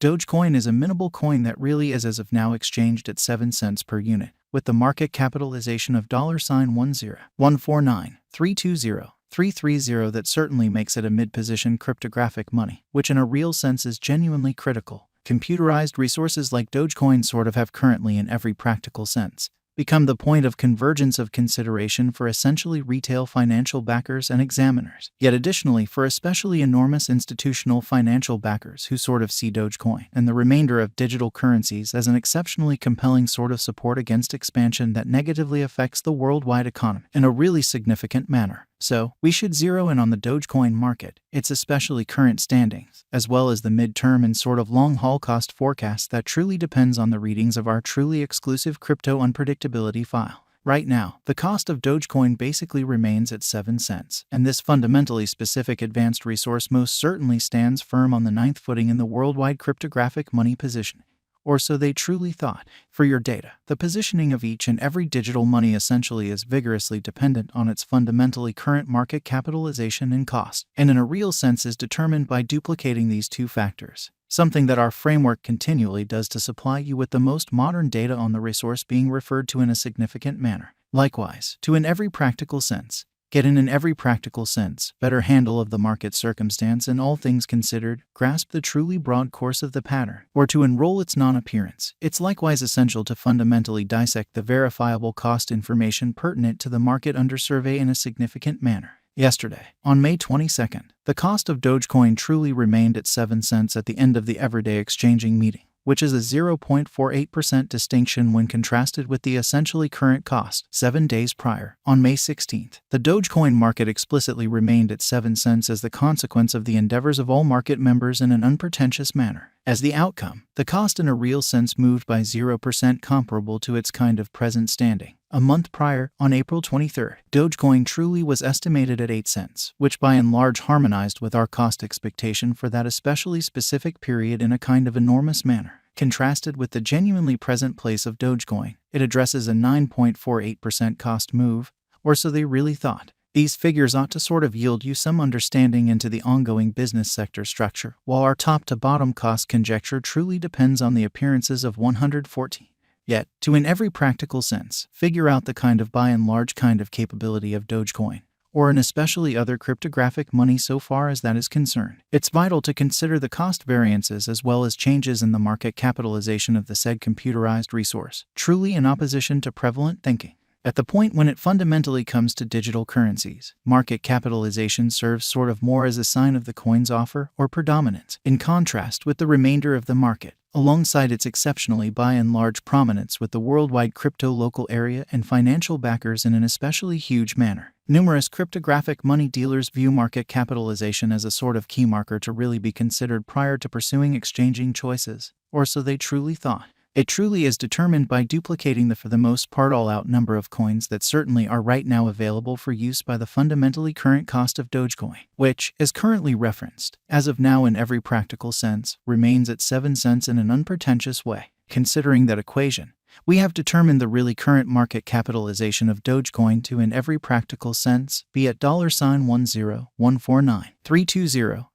Dogecoin is a minimal coin that really is as of now exchanged at 7 cents per unit, with the market capitalization of $1,149,320,330 that certainly makes it a mid-position cryptographic money, which in a real sense is genuinely critical. Computerized resources like Dogecoin sort of have currently in every practical sense become the point of convergence of consideration for essentially retail financial backers and examiners, yet additionally for especially enormous institutional financial backers who sort of see Dogecoin and the remainder of digital currencies as an exceptionally compelling sort of support against expansion that negatively affects the worldwide economy in a really significant manner. So, we should zero in on the Dogecoin market, its especially current standings, as well as the midterm and sort of long-haul cost forecast that truly depends on the readings of our truly exclusive crypto unpredictability file. Right now, the cost of Dogecoin basically remains at 7 cents, and this fundamentally specific advanced resource most certainly stands firm on the ninth footing in the worldwide cryptographic money position. Or so they truly thought. For your data, the positioning of each and every digital money essentially is vigorously dependent on its fundamentally current market capitalization and cost, and in a real sense is determined by duplicating these two factors, something that our framework continually does to supply you with the most modern data on the resource being referred to in a significant manner. Likewise, to in every practical sense, get in every practical sense, better handle of the market circumstance and all things considered, grasp the truly broad course of the pattern, or to enroll its non-appearance. It's likewise essential to fundamentally dissect the verifiable cost information pertinent to the market under survey in a significant manner. Yesterday, on May 22nd, the cost of Dogecoin truly remained at 7 cents at the end of the everyday exchanging meeting, which is a 0.48% distinction when contrasted with the essentially current cost 7 days prior. On May 16th, the Dogecoin market explicitly remained at 7 cents as the consequence of the endeavors of all market members in an unpretentious manner. As the outcome, the cost in a real sense moved by 0% comparable to its kind of present standing. A month prior, on April 23rd, Dogecoin truly was estimated at 8 cents, which by and large harmonized with our cost expectation for that especially specific period in a kind of enormous manner. Contrasted with the genuinely present place of Dogecoin, it addresses a 9.48% cost move, or so they really thought. These figures ought to sort of yield you some understanding into the ongoing business sector structure, while our top-to-bottom cost conjecture truly depends on the appearances of 114. Yet, to in every practical sense, figure out the kind of by and large kind of capability of Dogecoin, or in especially other cryptographic money so far as that is concerned. It's vital to consider the cost variances as well as changes in the market capitalization of the said computerized resource, truly in opposition to prevalent thinking. At the point when it fundamentally comes to digital currencies, market capitalization serves sort of more as a sign of the coin's offer or predominance, in contrast with the remainder of the market, alongside its exceptionally by and large prominence with the worldwide crypto local area and financial backers in an especially huge manner. Numerous cryptographic money dealers view market capitalization as a sort of key marker to really be considered prior to pursuing exchanging choices, or so they truly thought. It truly is determined by duplicating the for the most part all-out number of coins that certainly are right now available for use by the fundamentally current cost of Dogecoin, which, as currently referenced, as of now in every practical sense, remains at 7 cents in an unpretentious way. Considering that equation, we have determined the really current market capitalization of Dogecoin to in every practical sense be at $1,149,320,330,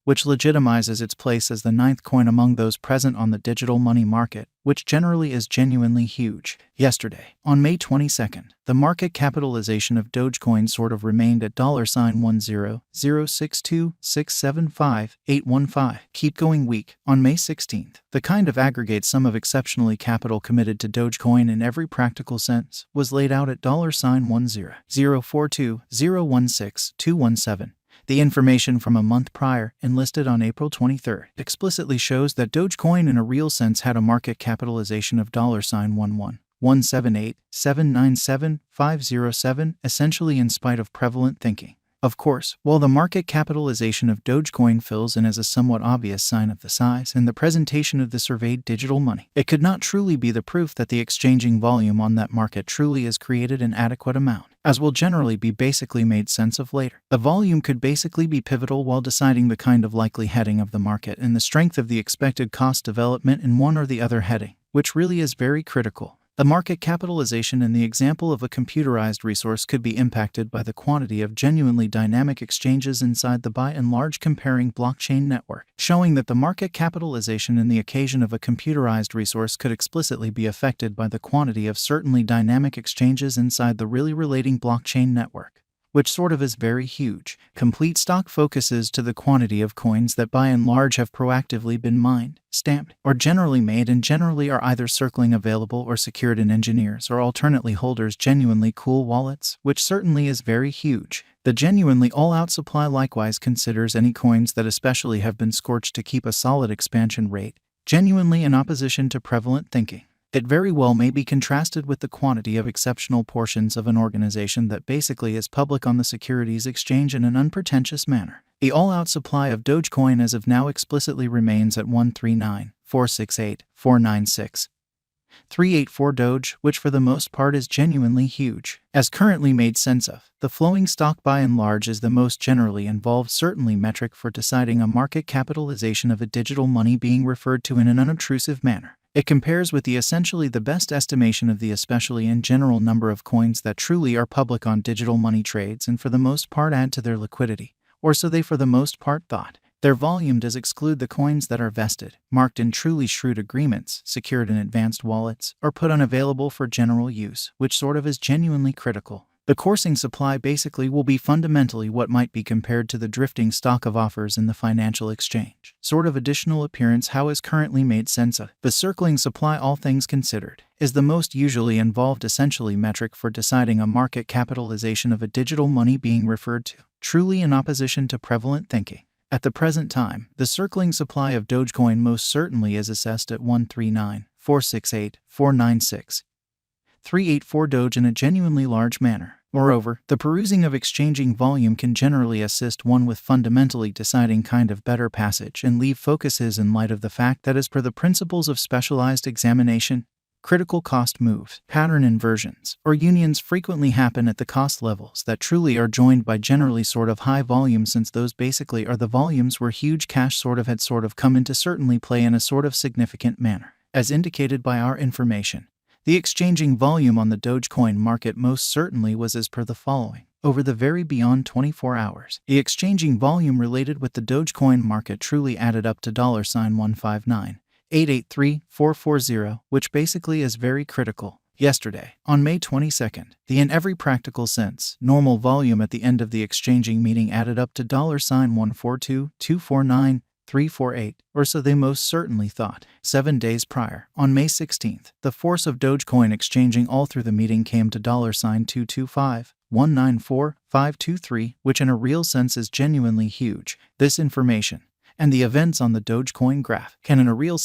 which legitimizes its place as the ninth coin among those present on the digital money market, which generally is genuinely huge. Yesterday, on May 22nd, the market capitalization of Dogecoin sort of remained at $1,062,675,815. Keep going week. On May 16th, the kind of aggregate sum of exceptionally capital committed to Dogecoin in every practical sense was laid out at $1,042,016,217. The information from a month prior, enlisted on April 23rd, explicitly shows that Dogecoin in a real sense had a market capitalization of $1,117,797,507, essentially in spite of prevalent thinking. Of course, while the market capitalization of Dogecoin fills in as a somewhat obvious sign of the size and the presentation of the surveyed digital money, it could not truly be the proof that the exchanging volume on that market truly is created an adequate amount, as will generally be basically made sense of later. The volume could basically be pivotal while deciding the kind of likely heading of the market and the strength of the expected cost development in one or the other heading, which really is very critical. The market capitalization in the example of a computerized resource could be impacted by the quantity of genuinely dynamic exchanges inside the by and large comparing blockchain network, showing that the market capitalization in the occasion of a computerized resource could explicitly be affected by the quantity of certainly dynamic exchanges inside the really relating blockchain network, which sort of is very huge. Complete stock focuses to the quantity of coins that by and large have proactively been mined, stamped, or generally made and generally are either circling available or secured in engineers or alternately holders' genuinely cool wallets, which certainly is very huge. The genuinely all-out supply likewise considers any coins that especially have been scorched to keep a solid expansion rate, genuinely in opposition to prevalent thinking. It very well may be contrasted with the quantity of exceptional portions of an organization that basically is public on the securities exchange in an unpretentious manner. The all-out supply of Dogecoin as of now explicitly remains at 139,468,496,384 Doge, which for the most part is genuinely huge. As currently made sense of, the flowing stock by and large is the most generally involved certainly metric for deciding a market capitalization of a digital money being referred to in an unobtrusive manner. It compares with the essentially the best estimation of the especially in general number of coins that truly are public on digital money trades and for the most part add to their liquidity, or so they for the most part thought. Their volume does exclude the coins that are vested, marked in truly shrewd agreements, secured in advanced wallets, or put unavailable for general use, which sort of is genuinely critical. The coursing supply basically will be fundamentally what might be compared to the drifting stock of offers in the financial exchange. Sort of additional appearance how is currently made sense of. The circling supply, all things considered, is the most usually involved essentially metric for deciding a market capitalization of a digital money being referred to, truly in opposition to prevalent thinking. At the present time, the circling supply of Dogecoin most certainly is assessed at 139,468,496,384 Doge in a genuinely large manner. Moreover, the perusing of exchanging volume can generally assist one with fundamentally deciding kind of better passage and leave focuses in light of the fact that as per the principles of specialized examination, critical cost moves, pattern inversions, or unions frequently happen at the cost levels that truly are joined by generally sort of high volume, since those basically are the volumes where huge cash had come into certainly play in a sort of significant manner. As indicated by our information, the exchanging volume on the Dogecoin market most certainly was as per the following. Over the very beyond 24 hours, the exchanging volume related with the Dogecoin market truly added up to $159,883,440, which basically is very critical. Yesterday, on May 22nd, the in every practical sense, normal volume at the end of the exchanging meeting added up to $142,249,348, or so they most certainly thought. 7 days prior, on May 16th, the force of Dogecoin exchanging all through the meeting came to $225,194,523, which in a real sense is genuinely huge. This information, and the events on the Dogecoin graph, can in a real